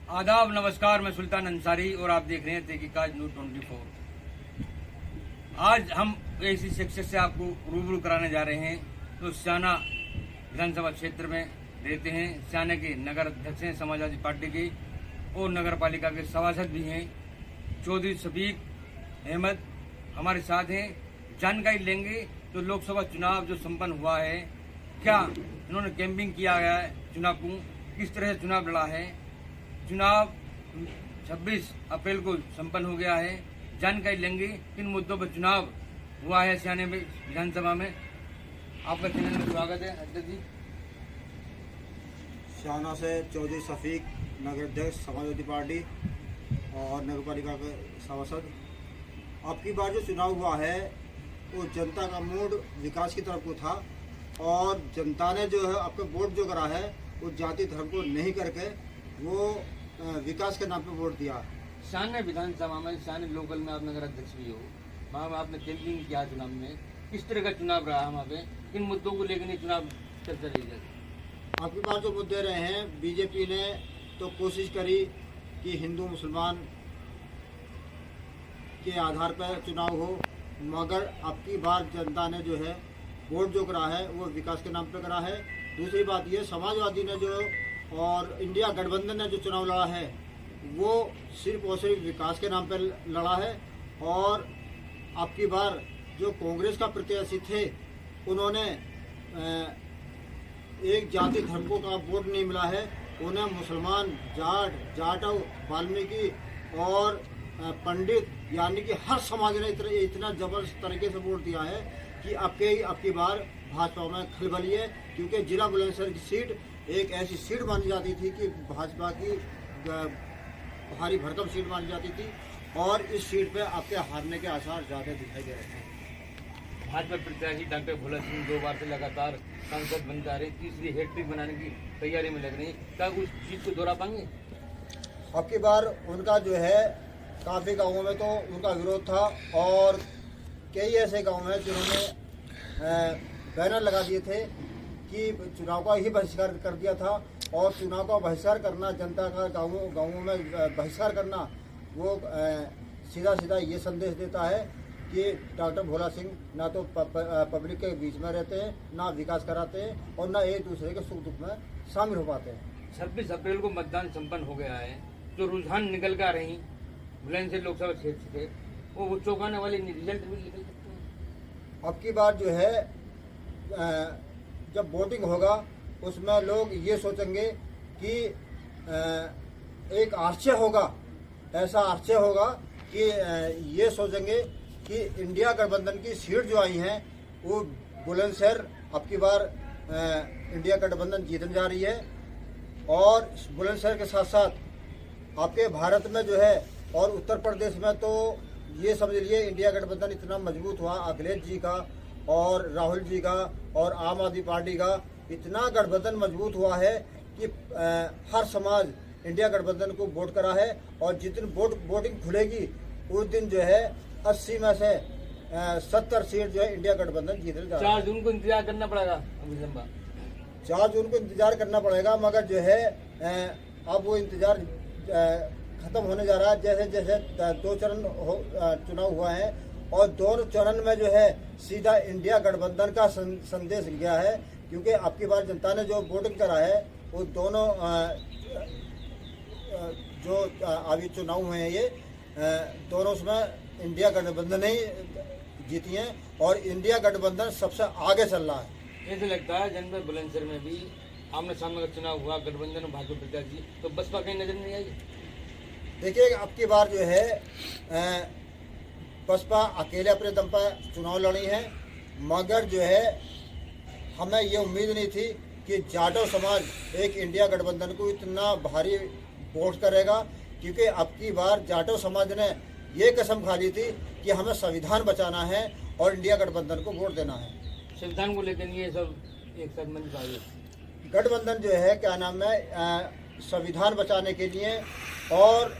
आदाब नमस्कार, मैं सुल्तान अंसारी और आप देख रहे हैं तहकीकात न्यूज़ 24। आज हम ऐसी शख्सियत से आपको रूबरू कराने जा रहे हैं तो स्याना विधानसभा क्षेत्र में रहते हैं। स्याना के नगर अध्यक्ष हैं समाजवादी पार्टी के और नगर पालिका के सभासद भी हैं। चौधरी शफीक अहमद हमारे साथ हैं। जानकारी लेंगे तो लोकसभा चुनाव जो संपन्न हुआ है, क्या इन्होंने कैंपिंग किया गया है, चुनाव को किस तरह से चुनाव लड़ा है। चुनाव 26 अप्रैल को संपन्न हो गया है। जानकारी लेंगे किन मुद्दों पर चुनाव हुआ है स्याने में विधानसभा में। आपका चैनल में स्वागत है अध्यक्ष जी। स्याना से चौधरी शफीक नगर अध्यक्ष समाजवादी पार्टी और नगर पालिका के सभासद। अब की बार जो चुनाव हुआ है वो जनता का मूड विकास की तरफ को था और जनता ने जो है आपका वोट जो करा है वो जाति धर्म को नहीं करके वो विकास के नाम पे वोट दिया। स्याना विधानसभा में, स्याना लोकल में आप नगर अध्यक्ष भी हो, वहाँ में आपने कैंपिंग किया चुनाव में, किस तरह का चुनाव रहा वहाँ पे, किन मुद्दों को लेकर ये चुनाव चलता रही है। आपके पास जो मुद्दे रहे हैं, बीजेपी ने तो कोशिश करी कि हिंदू मुसलमान के आधार पर चुनाव हो, मगर अब की बार जनता ने जो है वोट जो करा है वो विकास के नाम पर करा है। दूसरी बात ये, समाजवादी ने जो और इंडिया गठबंधन ने जो चुनाव लड़ा है वो सिर्फ और सिर्फ विकास के नाम पर लड़ा है। और अब की बार जो कांग्रेस का प्रत्याशी थे उन्होंने एक जाति धर्म को का वोट नहीं मिला है, उन्हें मुसलमान, जाटव, वाल्मीकि और पंडित यानी कि हर समाज ने इतना जबरदस्त तरीके से वोट दिया है कि अब की बार भाजपा में खलबली है। क्योंकि जिला बुलंदशहर की सीट एक ऐसी सीट मानी जाती थी कि भाजपा की भारी भरकम सीट मानी जाती थी और इस सीट पे आपके हारने के आसार ज़्यादा दिखाई दे रहे हैं। भाजपा प्रत्याशी डॉक्टर भोला सिंह 2 बार से लगातार सांसद बनते आ रहे, तीसरी हैट्रिक बनाने की तैयारी में लग रही। क्या उस चीज़ को दोहरा पाएंगे? अब की बार उनका जो है काफ़ी गाँवों में तो उनका विरोध था और कई ऐसे गाँव हैं जिन्होंने बैनर लगा दिए थे कि चुनाव का ही बहिष्कार कर दिया था। और चुनाव का बहिष्कार करना, जनता का गाँवों में बहिष्कार करना, वो सीधा सीधा ये संदेश देता है कि डॉक्टर भोला सिंह ना तो पब्लिक के बीच में रहते हैं, ना विकास कराते हैं और ना एक दूसरे के सुख दुख में शामिल हो पाते हैं। 26 अप्रैल को मतदान संपन्न हो गया है। जो रुझान निकल कर रही बुलंदशहर लोकसभा क्षेत्र से, वो चौंकाने वाले रिजल्ट भी निकल सकते हैं। अब की बार जो है जब वोटिंग होगा उसमें लोग ये सोचेंगे कि एक आश्चर्य होगा, ऐसा आश्चर्य होगा कि ये सोचेंगे कि इंडिया गठबंधन की सीट जो आई हैं वो बुलंदशहर अब की बार इंडिया गठबंधन जीतने जा रही है। और बुलंदशहर के साथ साथ आपके भारत में जो है और उत्तर प्रदेश में तो ये समझ लिए इंडिया गठबंधन इतना मजबूत हुआ, अखिलेश जी का और राहुल जी का और आम आदमी पार्टी का इतना गठबंधन मजबूत हुआ है कि हर समाज इंडिया गठबंधन को वोट करा है। और जिस दिन वोटिंग खुलेगी उस दिन जो है 80 में से 70 सीट जो है इंडिया गठबंधन जीतने जा रहा है। 4 जून को इंतजार करना पड़ेगा। अभी लंबा 4 जून को इंतजार करना पड़ेगा, मगर जो है अब वो इंतजार खत्म होने जा रहा है। जैसे जैसे 2 चरण चुनाव हुआ है और दोनों चरण में जो है सीधा इंडिया गठबंधन का संदेश गया है। क्योंकि अब की बार जनता ने जो वोटिंग करा है वो दोनों जो अभी चुनाव हुए हैं ये दोनों उसमें इंडिया गठबंधन ही जीती हैं और इंडिया गठबंधन सबसे आगे चल रहा है। ऐसे लगता है जनपद बुलंदशहर में भी आमने सामने का चुनाव हुआ, गठबंधन और भाजपा प्रत्याशी, तो बसपा कहीं नजर नहीं आई। देखिए अब की बार जो है बसपा अकेले अपने दम पर चुनाव लड़ी है, मगर जो है हमें ये उम्मीद नहीं थी कि जाटव समाज एक इंडिया गठबंधन को इतना भारी वोट करेगा। क्योंकि अब की बार जाटव समाज ने ये कसम खा ली थी कि हमें संविधान बचाना है और इंडिया गठबंधन को वोट देना है। संविधान को लेकर ये सब एक साथ मंच पाए। गठबंधन जो है क्या नाम है संविधान बचाने के लिए और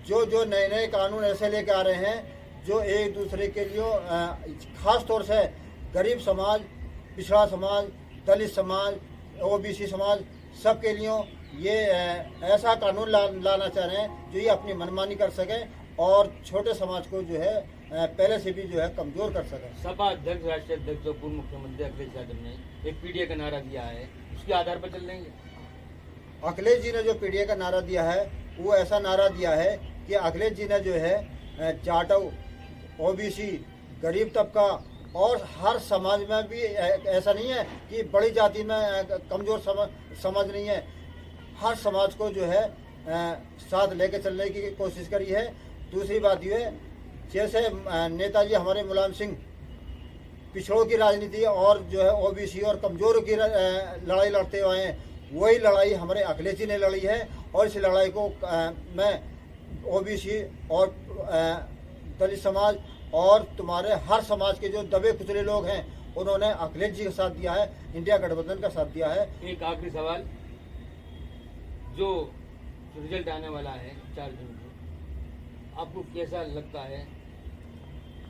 जो नए नए कानून ऐसे लेके आ रहे हैं जो एक दूसरे के लिए खास तौर से गरीब समाज, पिछड़ा समाज, दलित समाज, ओबीसी समाज सबके लिए ये ऐसा कानून लाना चाह रहे हैं जो ये अपनी मनमानी कर सके और छोटे समाज को जो है पहले से भी जो है कमजोर कर सके। सपा अध्यक्ष, राष्ट्रीय अध्यक्ष और पूर्व मुख्यमंत्री अखिलेश यादव ने एक पीडीए का नारा दिया है, उसके आधार पर चल देंगे? अखिलेश जी ने जो पीडीए का नारा दिया है वो ऐसा नारा दिया है कि अखिलेश जी ने जो है जाटव, ओबीसी, गरीब तबका और हर समाज में भी ऐसा नहीं है कि बड़ी जाति में कमजोर समाज नहीं है, हर समाज को जो है साथ लेके चलने की कोशिश करी है। दूसरी बात ये है, जैसे नेताजी हमारे मुलायम सिंह पिछड़ों की राजनीति और जो है ओबीसी और कमजोरों की लड़ाई लड़ते हुए हैं, वही लड़ाई हमारे अखिलेश जी ने लड़ी है और इस लड़ाई को मैं ओबीसी और दलित समाज और तुम्हारे हर समाज के जो दबे कुचले लोग हैं उन्होंने अखिलेश जी का साथ दिया है, इंडिया गठबंधन का साथ दिया है। एक आखिरी सवाल, जो रिजल्ट आने वाला है 4 जून को, आपको कैसा लगता है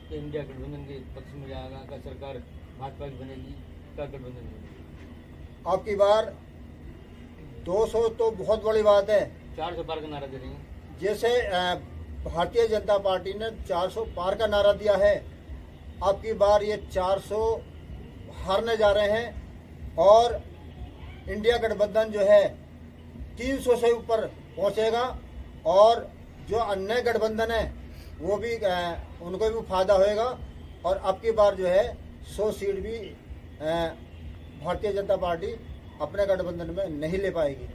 कि इंडिया गठबंधन के पक्ष में जाएगा? क्या सरकार भाजपा की बनेगी, क्या गठबंधन बनेगी? आपकी बार 200 तो बहुत बड़ी बात है, 400 पार का नारा दे रही है। जैसे भारतीय जनता पार्टी ने 400 पार का नारा दिया है, आपकी बार ये 400 हारने जा रहे हैं और इंडिया गठबंधन जो है 300 से ऊपर पहुंचेगा और जो अन्य गठबंधन है वो भी उनको भी फायदा होएगा और अब की बार जो है 100 सीट भी भारतीय जनता पार्टी अपने गठबंधन में नहीं ले पाएगी।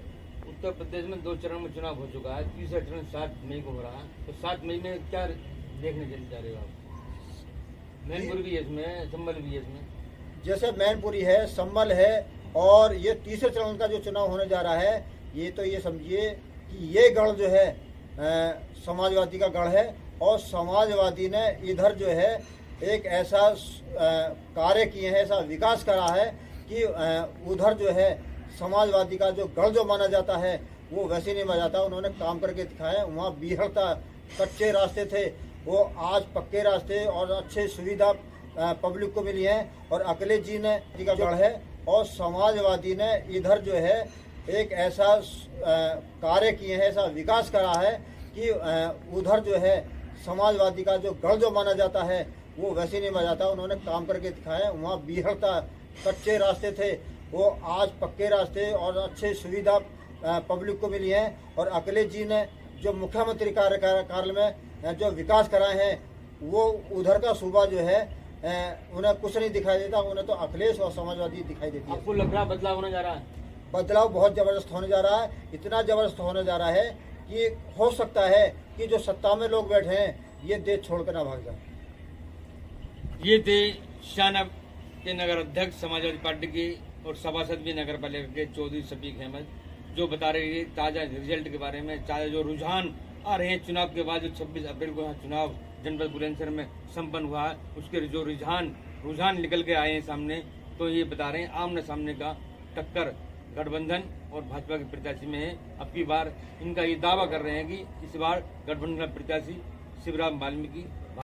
उत्तर प्रदेश में 2 चरण में चुनाव हो चुका है, तीसरा चरण 7 मई को हो रहा है, तो 7 मई में क्या देखने के लिए जा रहे हो आप? मैनपुरी भी है इसमें, संभल भी है इसमें। जैसे मैनपुरी है, संभल है और ये तीसरे चरण का जो चुनाव होने जा रहा है, ये तो ये समझिए कि ये गढ़ जो है समाजवादी का गढ़ है और समाजवादी ने इधर जो है एक ऐसा कार्य किए हैं, ऐसा विकास करा है कि उधर जो है समाजवादी का जो गढ़ जो माना जाता है वो वैसे नहीं माना जाता। उन्होंने काम करके दिखाया, वहाँ बीहड़ था, कच्चे रास्ते थे, वो आज पक्के रास्ते और अच्छे सुविधा पब्लिक को मिली है और अखिलेश जी ने का गढ़ है और समाजवादी ने इधर जो है एक ऐसा कार्य किए हैं, ऐसा विकास करा है कि उधर जो है समाजवादी का जो गढ़ जो माना जाता है वो वैसे नहीं माना जाता। उन्होंने काम करके दिखाया, वहाँ बीहड़ था, कच्चे रास्ते थे, वो आज पक्के रास्ते और अच्छे सुविधा पब्लिक को मिली है और अखिलेश जी ने जो मुख्यमंत्री कार्यालय में जो विकास कराए हैं वो उधर का सूबा जो है उन्हें कुछ नहीं दिखाई देता, उन्हें तो अखिलेश और समाजवादी दिखाई देती है। आपको लग रहा बदलाव होने जा रहा है? बदलाव बहुत जबरदस्त होने जा रहा है, इतना जबरदस्त होने जा रहा है कि हो सकता है कि जो सत्ता में लोग बैठे हैं ये देश छोड़कर ना भाग जाए। ये थे शाना के नगर अध्यक्ष समाजवादी पार्टी के और सभासद भी नगर पालिका के चौधरी शफीक अहमद, जो बता रहे हैं ताज़ा रिजल्ट के बारे में, ताज़ा जो रुझान आ रहे हैं चुनाव के बाद, जो 26 अप्रैल को यहाँ चुनाव जनपद बुलंदशहर में संपन्न हुआ है, उसके जो रुझान निकल के आए हैं सामने, तो ये बता रहे हैं आमने सामने का टक्कर गठबंधन और भाजपा के प्रत्याशी में है। अब की बार इनका ये दावा कर रहे हैं कि इस बार गठबंधन का प्रत्याशी शिवराम वाल्मीकि